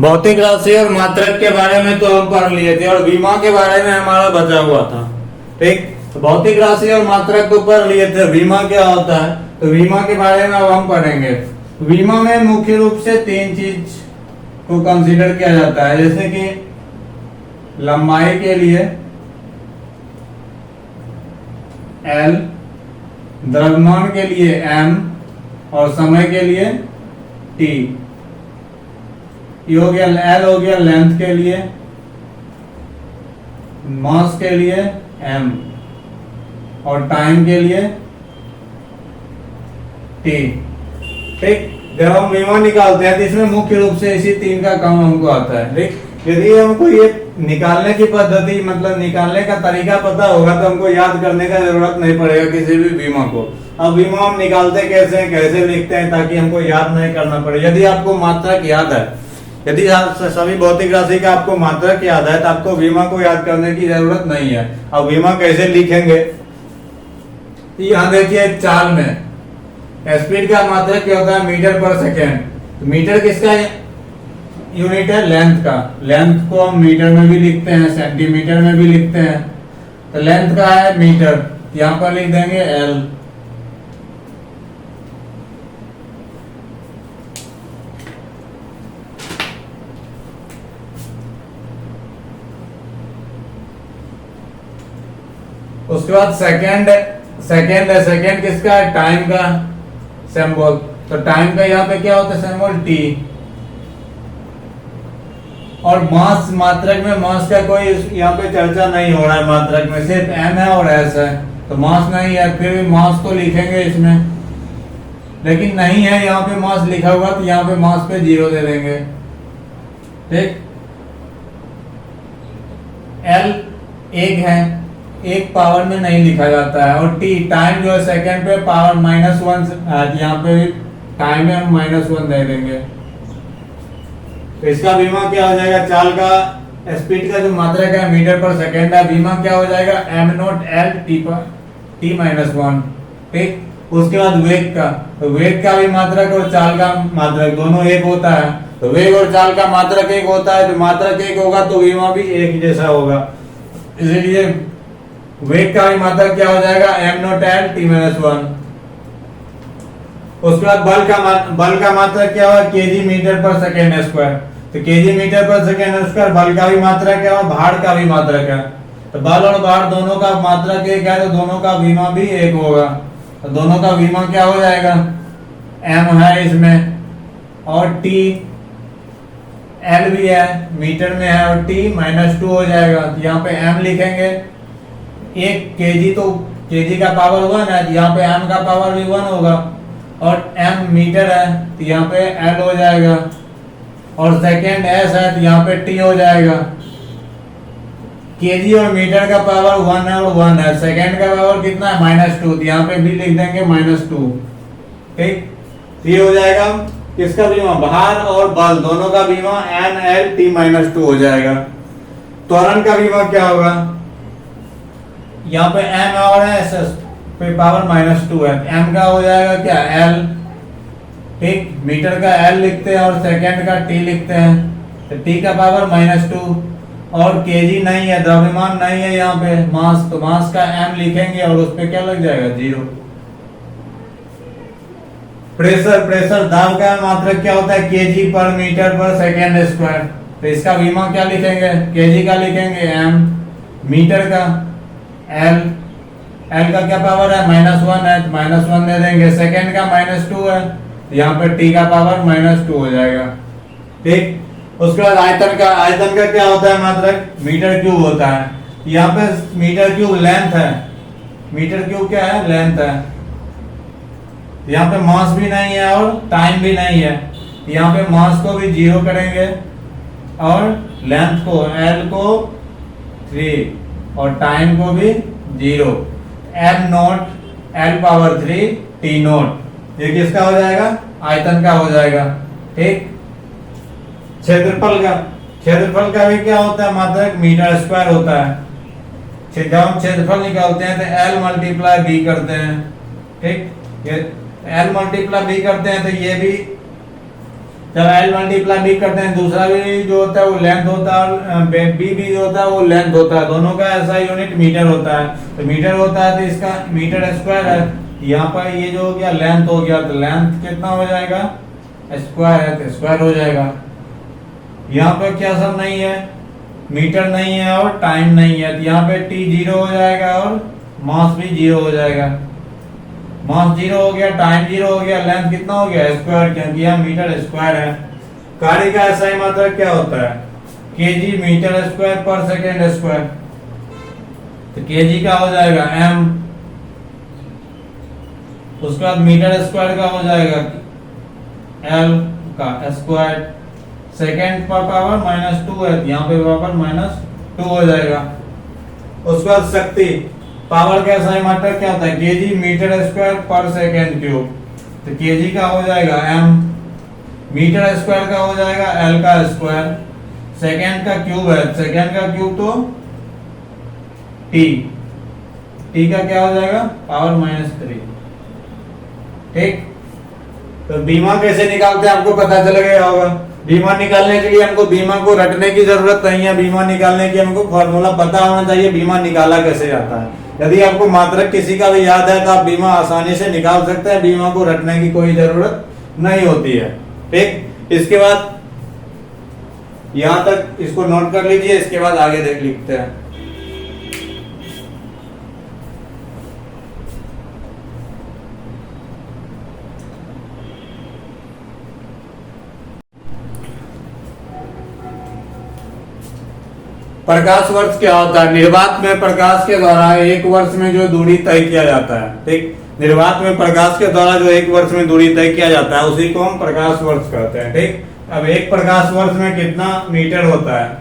भौतिक राशि और मात्रक के बारे में तो हम पढ़ लिए थे और बीमा के बारे में हमारा बचा हुआ था। ठीक, तो भौतिक राशि और मात्रक तो पढ़ लिए थे, बीमा क्या होता है तो बीमा के बारे में अब हम पढ़ेंगे। बीमा में मुख्य रूप से तीन चीज को कंसीडर किया जाता है, जैसे कि लंबाई के लिए L, द्रव्यमान के लिए M और समय के लिए T। ये हो गया L, हो गया लेंथ के लिए, मास के लिए M और टाइम के लिए T। ठीक, जब हम बीमा निकालते हैं तो इसमें मुख्य रूप से इसी तीन का काम हमको आता है। ठीक, यदि हमको ये निकालने की पद्धति मतलब निकालने का तरीका पता होगा तो हमको याद करने का जरूरत नहीं पड़ेगा किसी भी बीमा को। अब बीमा हम निकालते कैसे हैं, कैसे लिखते हैं ताकि हमको याद नहीं करना पड़े। यदि आपको मात्रक याद है, यदि आप सभी भौतिक राशि का आपको मात्रक याद है तो आपको बीमा को याद करने की जरूरत नहीं है। अब बीमा कैसे लिखेंगे, यहाँ देखिए चाल में स्पीड का मात्रक क्या होता है, मीटर पर सेकेंड। तो मीटर किसका यूनिट है, लेंथ का। लेंथ को हम मीटर में भी लिखते हैं, सेंटीमीटर में भी लिखते हैं। तो लेंथ का है मीटर, यहाँ पर लिख देंगे L। उसके बाद सेकेंड है, सेकेंड किसका है, टाइम का सिंबल। तो टाइम का यहाँ पे क्या होता है, सिंबल T। और मास, मात्रक में मास का कोई यहाँ पे चर्चा नहीं हो रहा है, मात्रक में सिर्फ M है और S है, तो मास नहीं है। फिर भी मास तो लिखेंगे इसमें, लेकिन नहीं है यहाँ पे मास लिखा हुआ, तो यहाँ पे मास पे 0 दे देंगे। ठीक, L एक है, एक पावर में नहीं लिखा जाता है। और T टाइम जो है सेकंड पे पावर -1, यहाँ पे टाइम में हम -1 दे देंगे। तो इसका बीमा क्या हो जाएगा, चाल का स्पीड का जो मात्रक है मीटर पर सेकंड है, बीमा क्या हो जाएगा m0 L T-1। ठीक, उसके बाद वेग का, तो वेग का भी मात्रक और चाल का मात्रक दोनों एक होता है। तो वेग और चाल का मात्रक एक होता है, तो मात्रक एक होगा तो बीमा भी एक जैसा होगा। इसलिए वेग का भी मात्रक क्या हो जाएगा m0 L T-1। उसके बाद बल का मात्रक क्या होगा, केजी मीटर पर सेकेंड स्क्वायर। तो केजी मीटर पर सेकेंड स्क्वायर बल का भी मात्रक है और भार का भी मात्रक है। तो बल और भार दोनों का मात्रक एक है, तो दोनों का बीमा भी एक होगा। तो दोनों का बीमा क्या हो जाएगा, m है इसमें और T, L भी है मीटर में है और T -2 हो जाएगा। तो यहाँ पे m लिखेंगे, एक केजी तो केजी का पावर 1 है, तो यहाँ पे m का पावर भी 1 होगा। और m मीटर है तो यहाँ पे L हो जाएगा, और सेकेंड S है तो यहाँ पे T हो जाएगा। केजी और मीटर का पावर 1 है और 1 है, सेकेंड का पावर कितना है -2, तो यहाँ पे भी लिख देंगे -2। ठीक, ये हो जाएगा किसका बीमा, भार और बल दोनों का बीमा NL T-2 हो जाएगा। त्वरण का बीमा क्या होगा, यहाँ पे m और S पे पावर -2 है, m का हो जाएगा क्या L। ठीक, मीटर का L लिखते हैं और सेकेंड का T लिखते हैं। तो T का पावर -2 और केजी नहीं है, द्रव्यमान नहीं है यहाँ पे, मास, तो मास का m लिखेंगे और उस पे क्या लग जाएगा 0। प्रेशर दाब का मात्रक क्या होता है, केजी पर मीटर पर सेकेंड स्क्वायर। तो इसका बीमा क्या लिखेंगे, केजी का लिखेंगे m, मीटर का L का क्या पावर है -1 है, तो -1 दे देंगे। सेकेंड का -2 है, तो यहाँ पे T का पावर -2 हो जाएगा। ठीक, उसके बाद आयतन का क्या होता है मात्रक, मीटर क्यूब होता है। यहाँ पे मीटर क्यूब लेंथ है, मीटर क्यूब क्या है, लेंथ है। यहाँ पे मास भी नहीं है और टाइम भी नहीं है, यहाँ पे मास को भी 0 करेंगे और लेंथ को L को 3 और टाइम को भी 0। m0 L पावर 3 T0, ये किसका हो जाएगा, आयतन का हो जाएगा। ठीक, क्षेत्रफल का भी क्या होता है मात्रक, मीटर स्क्वायर होता है। जब हम क्षेत्रफल निकालते हैं तो L मल्टीप्लाई B करते हैं। ठीक, ये L मल्टीप्लाई B करते हैं तो ये भी जब एल मल्टीप्लाई बी करते हैं, दूसरा भी जो होता है वो लेंथ होता है, और बी भी जो होता है वो लेंथ होता है, दोनों का ऐसा यूनिट मीटर होता है। तो मीटर होता है तो इसका मीटर स्क्वायर है। यहाँ पर ये जो हो गया लेंथ हो गया, तो लेंथ कितना हो जाएगा, स्क्वायर है तो स्क्वायर हो जाएगा। यहाँ पे क्या सब नहीं है, मीटर नहीं है और टाइम नहीं है, तो यहाँ पे टी 0 हो जाएगा और मास भी 0 हो जाएगा। मास 0 हो गया, टाइम 0 हो गया, लेंथ कितना हो गया, स्क्वायर, क्योंकि यहाँ मीटर स्क्वायर है। कार्य का SI मात्रक क्या होता है, केजी मीटर स्क्वायर पर सेकेंड स्क्वायर। तो केजी का हो जाएगा m, उसके बाद मीटर स्क्वायर का हो जाएगा l का स्क्वायर, सेकेंड पर पावर -2 है, यहाँ पे पावर -2 हो जाएगा। उसके बाद शक्ति, पावर का SI मात्रक क्या होता है, केजी मीटर स्क्वायर पर सेकेंड क्यूब। तो केजी का हो जाएगा m, मीटर स्क्वायर का हो जाएगा l का स्क्वायर, सेकेंड का क्यूब है, सेकेंड का क्यूब तो t, t का क्या हो जाएगा, पावर -3। ठीक, तो बीमा कैसे निकालते हैं आपको पता चल गया होगा। बीमा निकालने के लिए हमको बीमा को रटने की जरूरत नहीं है, बीमा निकालने के हमको फॉर्मूला पता होना चाहिए बीमा निकाला कैसे जाता है। यदि आपको मात्रक किसी का भी याद है तो आप बीमा आसानी से निकाल सकते हैं, बीमा को रटने की कोई जरूरत नहीं होती है। ठीक, इसके बाद यहाँ तक इसको नोट कर लीजिए, इसके बाद आगे देख लिखते हैं। प्रकाश वर्ष क्या होता है, निर्वात में प्रकाश के द्वारा एक वर्ष में जो दूरी तय किया जाता है। ठीक, निर्वात में प्रकाश के द्वारा जो एक वर्ष में दूरी तय किया जाता है उसी को हम प्रकाश वर्ष कहते हैं। ठीक, अब एक प्रकाश वर्ष में कितना मीटर होता है,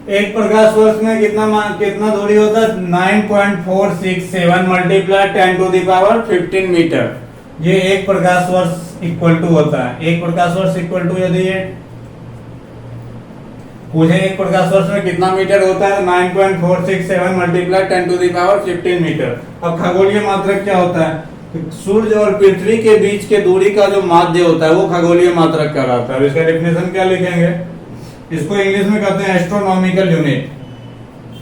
एक प्रकाश वर्ष में कितना दूरी होता है, 9.467 मल्टीप्लाई 10⁻15 मीटर। ये एक प्रकाश वर्ष इक्वल टू होता है। एक प्रकाश वर्ष इक्वल टू, यदि ये पूछे एक प्रकाश वर्ष में कितना मीटर होता है, 9.467 मल्टीप्लाई 10⁻15 मीटर। अब खगोलीय मात्रक क्या होता है, सूर्य और पृथ्वी के बीच के दूरी का जो माध्य होता है वो खगोलीय मात्रक कहलाता है। इसका डेफिनेशन क्या लिखेंगे, इसको इंग्लिश में कहते हैं एस्ट्रोनॉमिकल यूनिट।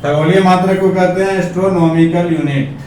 खगोलीय मात्रक को कहते हैं एस्ट्रोनॉमिकल यूनिट।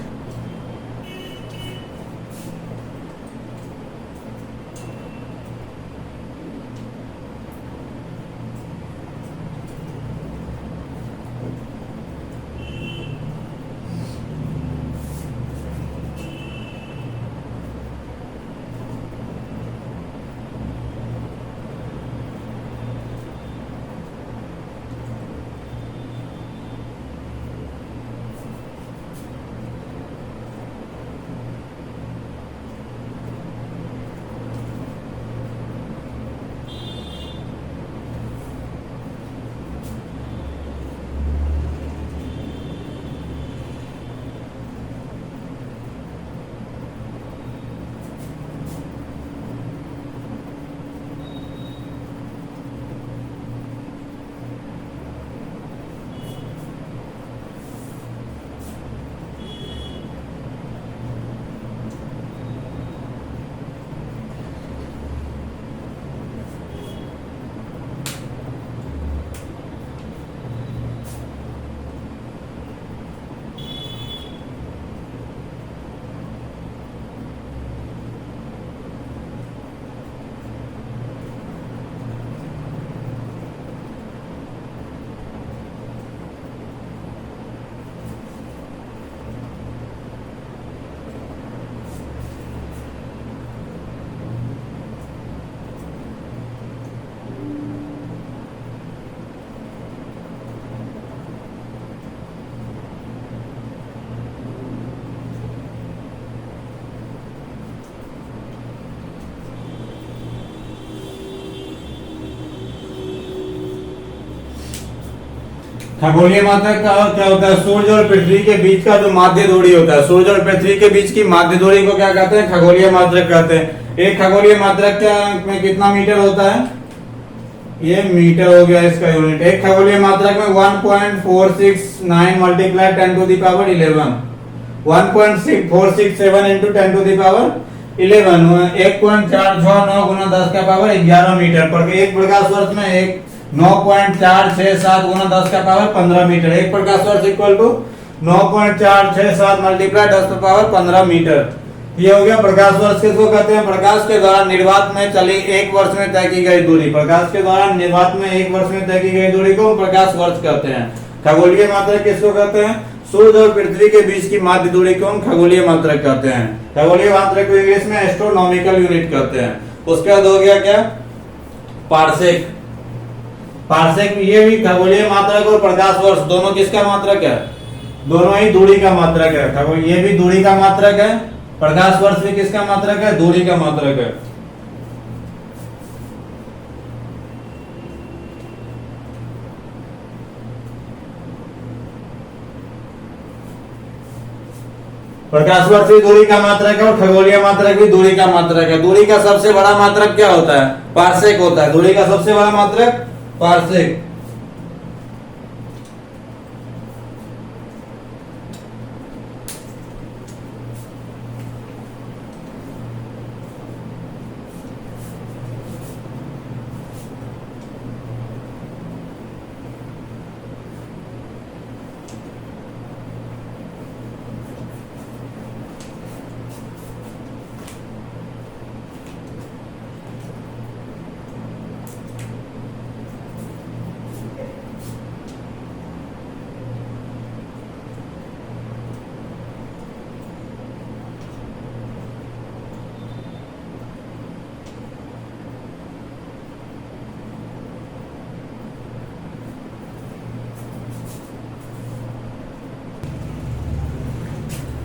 खगोलीय मात्रक का क्या होता है? सूर्य और पृथ्वी के बीच का जो माध्य दूरी होता है, सूर्य और पृथ्वी के बीच की माध्य दूरी को क्या कहते हैं? खगोलीय मात्रक कहते हैं। एक खगोलीय मात्रक में कितना मीटर होता है? ये मीटर हो गया इसका यूनिट। एक खगोलीय मात्रक में 1.469 multiply 10 to the power 11, 1.467 into 10 to the power 11, 1.469 गुना 10 का पावर 11 मीटर पर एक प्रकाश वर्ष में 9.467 गुना 10 का पावर 15 मीटर। एक प्रकाश वर्ष इक्वल टू 9.467 मल्टीप्लाई 10 का पावर 15 मीटर। ये हो गया प्रकाश वर्ष। किसको कहते हैं? प्रकाश के द्वारा निर्वात में चली एक वर्ष में तय की गई दूरी। प्रकाश के द्वारा निर्वात में एक वर्ष में तय की गई दूरी को प्रकाश वर्ष कहते हैं। खगोलीय मात्रक किसको कहते हैं? सूर्य और पृथ्वी के बीच की माध्य दूरी को हम खगोलीय मात्रक कहते हैं। खगोलीय मात्रक को इंग्लिश में एस्ट्रोनॉमिकल यूनिट कहते हैं। उसके बाद हो गया क्या? पार्सेक। पार्सेक ये भी खगोलीय मात्रक और प्रकाश वर्ष दोनों किसका मात्रक है? दोनों ही दूरी का मात्रक है। ये भी दूरी का मात्रक है, प्रकाश वर्ष भी किसका मात्रक है? दूरी का मात्रक है। प्रकाश वर्ष भी दूरी का मात्रक है और खगोलीय मात्रक भी दूरी का मात्रक है। दूरी का सबसे बड़ा मात्रक क्या होता है? पार्सेक होता है। दूरी का सबसे बड़ा मात्रक पार्सेक।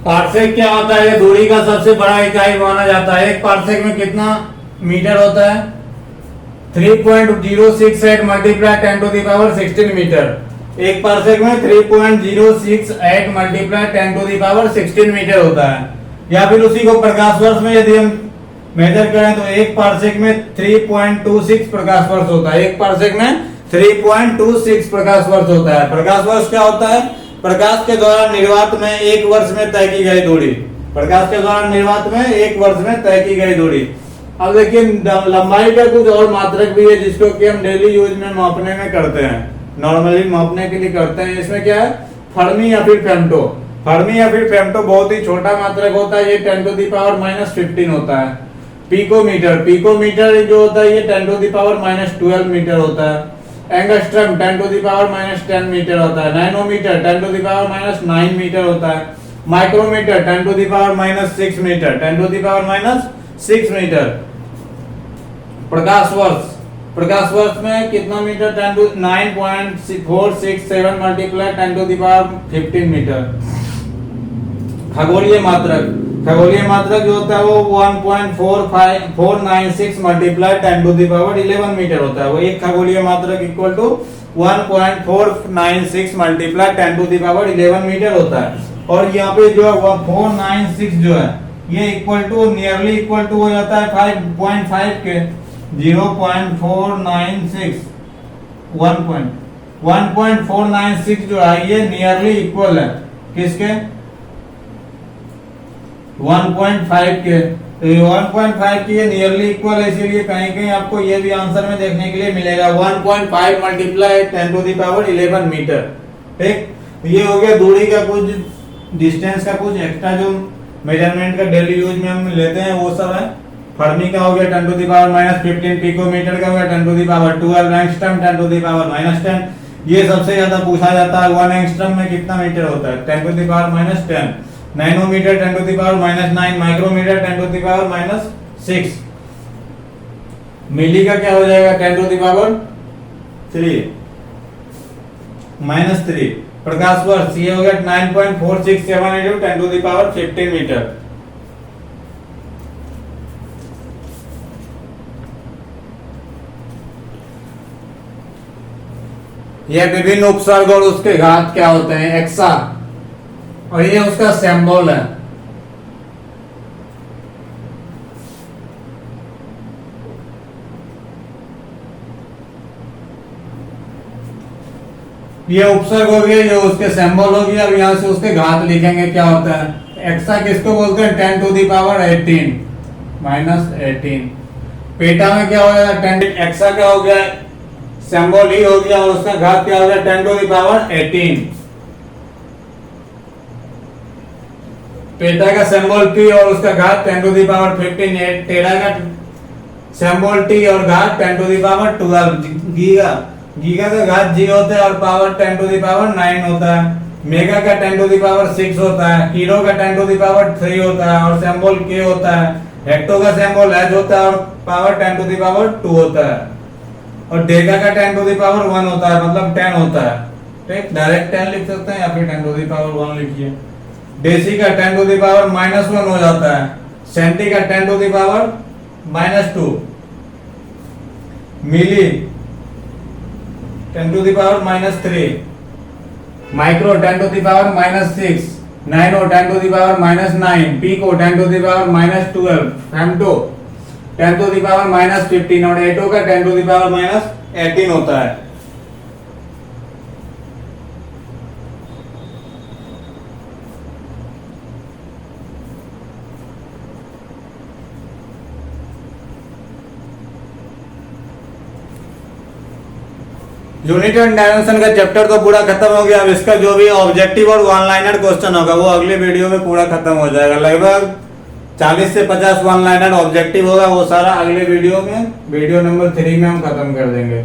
पार्सेक क्या होता है? ये दूरी का सबसे बड़ा इकाई माना जाता है। एक पार्सेक में कितना मीटर होता है? 3.068 multiply 10 to the power 16 metre. एक पार्सेक में 3.068 multiply 10 to the power 16 metre होता है। या फिर उसी को प्रकाश वर्ष में यदि हम मेजर करें तो एक पार्सेक में 3.26 प्रकाश वर्ष होता है। एक पार्सेक में 3.26 प्रकाश वर्ष होता है। प्रकाश वर्ष क्या होता है? प्रकाश के द्वारा निर्वात में एक वर्ष में तय की गई दूरी। प्रकाश के द्वारा निर्वात में एक वर्ष में तय की गई दूरी। अब देखिए लंबाई का कुछ और मात्रक भी है जिसको कि हम डेली यूज में मापने में करते हैं, नॉर्मली मापने के लिए करते हैं। इसमें क्या है? फर्मी या फिर फेम्टो। फर्मी या फिर फेम्टो बहुत ही छोटा मात्रक होता है। ये 10 टू द पावर -15 होता है। पिकोमीटर, पिकोमीटर जो होता है ये 10 टू द पावर -12 मीटर होता है। Angstrom 10 to the power -10 metre होता है। Nanometre 10 to the power -9 metre होता है। Micrometre 10 to the power -6 metre, 10 to the power -6 metre. प्रकाश वर्ष, प्रकाश वर्ष में कितना metre? 10 to 9.467 multiply 10 to the power 15 metre. खगोलीय मात्रक, खगोलीय मात्रक जो होता है वो 1.496 multiply 10 to the power 11 metre होता है। वो एक खगोलीय मात्रक equal to 1.496 multiply 10 to the power 11 metre होता है। और यहाँ पे जो है 496 जो है ये equal to nearly equal to हो जाता है 5.5 के 0.496 1.496 जो है ये नियरली इक्वल है किसके? 1.5 के। तो 1.5 की ये नियरली इक्वल है, इसीलिए कहीं कहीं आपको ये भी आंसर में देखने के लिए मिलेगा 1.5 multiply 10 to the power 11 metre. ठीक, ये हो गया दूरी का कुछ, डिस्टेंस का कुछ एक्स्ट्रा जो मेजरमेंट का डेली यूज में हम लेते हैं वो सब है। फर्मी का हो गया 10 टू द पावर -15, पिकोमीटर का हो गया 10 to the power 12, angstrom 10 to the power -10। ये सबसे ज्यादा पूछा जाता है 1 एंगस्ट्रम में कितना मीटर होता है? 10 to the power -10। Nanometre 10 to the power -9, micrometre 10 to the power -6। Milli का क्या हो जाएगा? 10 टू द पावर 3 -3। प्रकाश वर्ष ये हो गया 9.467 into 10 to the power 15 metre. ये विभिन्न उपसर्ग और उसके घात क्या होते हैं, एक्सा, और ये उसका सिंबल है। ये उपसर्ग हो गया, ये उसके सिंबल हो गया। अब यहां से उसके घात लिखेंगे, क्या होता है एक्सा, किसको बोलते हैं 10 to the power 18 minus 18। Peta में क्या हो गया 10, एक्सा क्या हो गया सिंबल ही हो गया, और उसका घात क्या हो गया 10 टू द पावर 18। पेटा का सिंबल टी और उसका घात 10 टू द पावर 15। टेरा का सिंबल टी और घात 10 to the power 12। Giga, giga का घात जी होता है और पावर 10 टू द पावर 9 होता है। मेगा का 10 टू द पावर 6 होता है। किलो का 10 टू द पावर 3 होता है और सिंबल के होता है। हेक्टो का सिंबल एच होता है और पावर 10 टू द पावर 2 होता है। और डेका का 10 टू द पावर 1 होता है, मतलब 10 होता है। ठीक, डायरेक्ट 10 लिख सकते हैं या फिर 10 टू द पावर 1 लिखिए। डेसी का 10 टू द पावर -1 हो जाता है। सेंटी का 10 to the power -2। Milli 10 to the power -3। Micro 10 to the power -6। Nano 10 to the power -9। Pico 10 to the power -12। Femto 10 to the power -15 और एटो का 10 to the power -18 होता है। Unit and dimension का chapter तो पूरा खत्म हो गया। अब इसका जो भी ऑब्जेक्टिव और वन लाइनर क्वेश्चन होगा वो अगले वीडियो में पूरा खत्म हो जाएगा। लगभग 40 से 50 वन लाइनर ऑब्जेक्टिव होगा, वो सारा अगले वीडियो में, वीडियो नंबर 3 में हम खत्म कर देंगे।